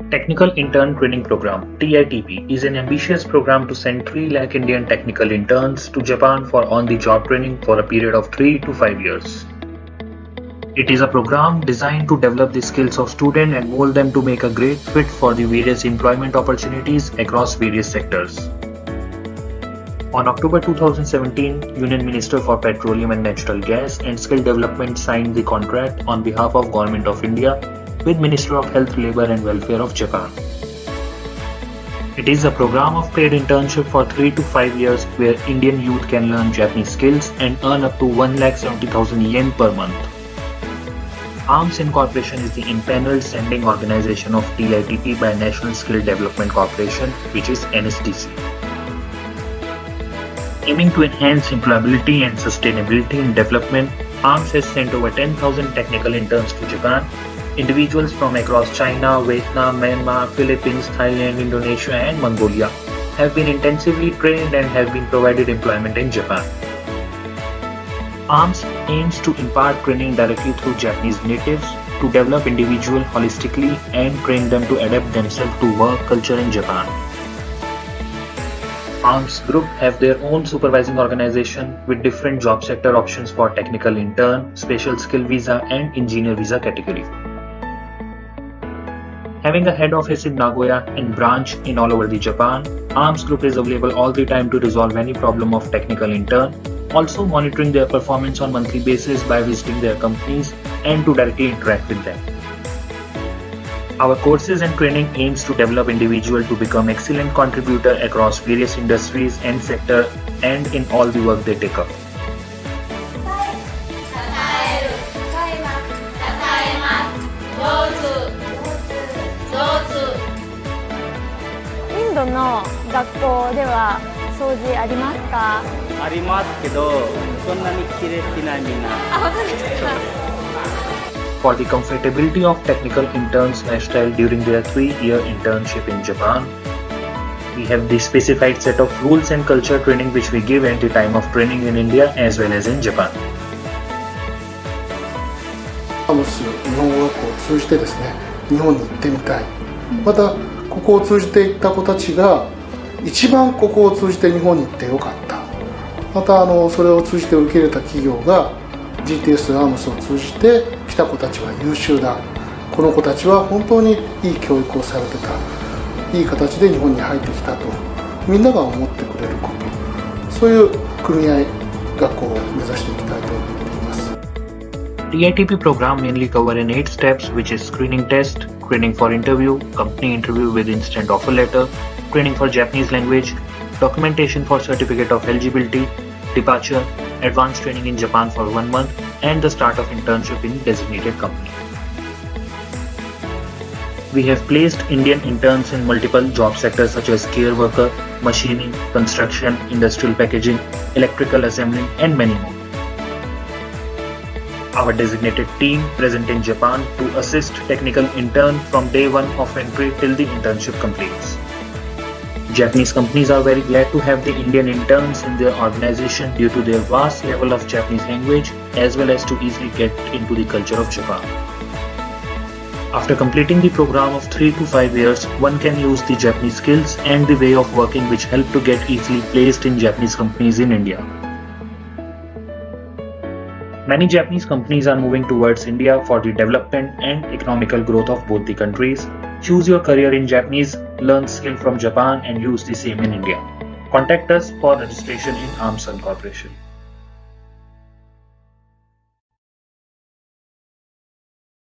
Technical Intern Training Program (TITP) is an ambitious program to send 3 lakh Indian technical interns to Japan for on-the-job training for a period of 3 to 5 years. It is a program designed to develop the skills of students and mold them to make a great fit for the various employment opportunities across various sectors. On October 2017, Union Minister for Petroleum and Natural Gas and Skill Development signed the contract on behalf of Government of India with Ministry of Health, Labour and Welfare of Japan. It is a program of paid internship for 3 to 5 years where Indian youth can learn Japanese skills and earn up to 1,70,000 yen per month. ARMS Incorporation is the impaneled sending organization of TITP by National Skill Development Corporation, which is NSDC. Aiming to enhance employability and sustainability in development, ARMS has sent over 10,000 technical interns to Japan. Individuals from across China, Vietnam, Myanmar, Philippines, Thailand, Indonesia and Mongolia have been intensively trained and have been provided employment in Japan. ARMS aims to impart training directly through Japanese natives to develop individuals holistically and train them to adapt themselves to work culture in Japan. ARMS Group have their own supervising organization with different job sector options for technical intern, special skill visa and engineer visa category. Having a head office in Nagoya and branch in all over the Japan, ARMS Group is available all the time to resolve any problem of technical intern, also monitoring their performance on monthly basis by visiting their companies and to directly interact with them. Our courses and training aims to develop individuals to become excellent contributor across various industries and sector and in all the work they take up. インドの学校では掃除ありますか？ありますけど、そんなに綺麗しないみんな。あ、本当ですか。 For the comfortability of technical interns' lifestyle during their 3-year internship in Japan, we have the specified set of rules and culture training which we give at the time of training in India as well as in Japan. ARMS日本語学校を通じてですね、日本に行ってみたい。またここを通じて行った子たちが一番ここを通じて日本に行ってよかった。またそれを通じて受け入れた企業が GTS ARMS を通じて来た子たちは優秀だ。この子たちは本当にいい教育をされてた。いい形で日本に入ってきたとみんなが思ってくれること。そういう組合学校を目指していきたいと思っています。 TITP program mainly cover in 8 steps, which is screening test, training for interview, company interview with instant offer letter, training for Japanese language, documentation for certificate of eligibility, departure, advanced training in Japan for 1 month, and the start of internship in designated company. We have placed Indian interns in multiple job sectors such as care worker, machining, construction, industrial packaging, electrical assembling, and many more. Our designated team present in Japan to assist technical intern from day 1 of entry till the internship completes. Japanese companies are very glad to have the Indian interns in their organization due to their vast level of Japanese language as well as to easily get into the culture of Japan. After completing the program of 3 to 5 years, one can use the Japanese skills and the way of working which help to get easily placed in Japanese companies in India. Many Japanese companies are moving towards India for the development and economical growth of both the countries. Choose your career in Japanese, learn skill from Japan and use the same in India. Contact us for registration in ARMS Incorporation.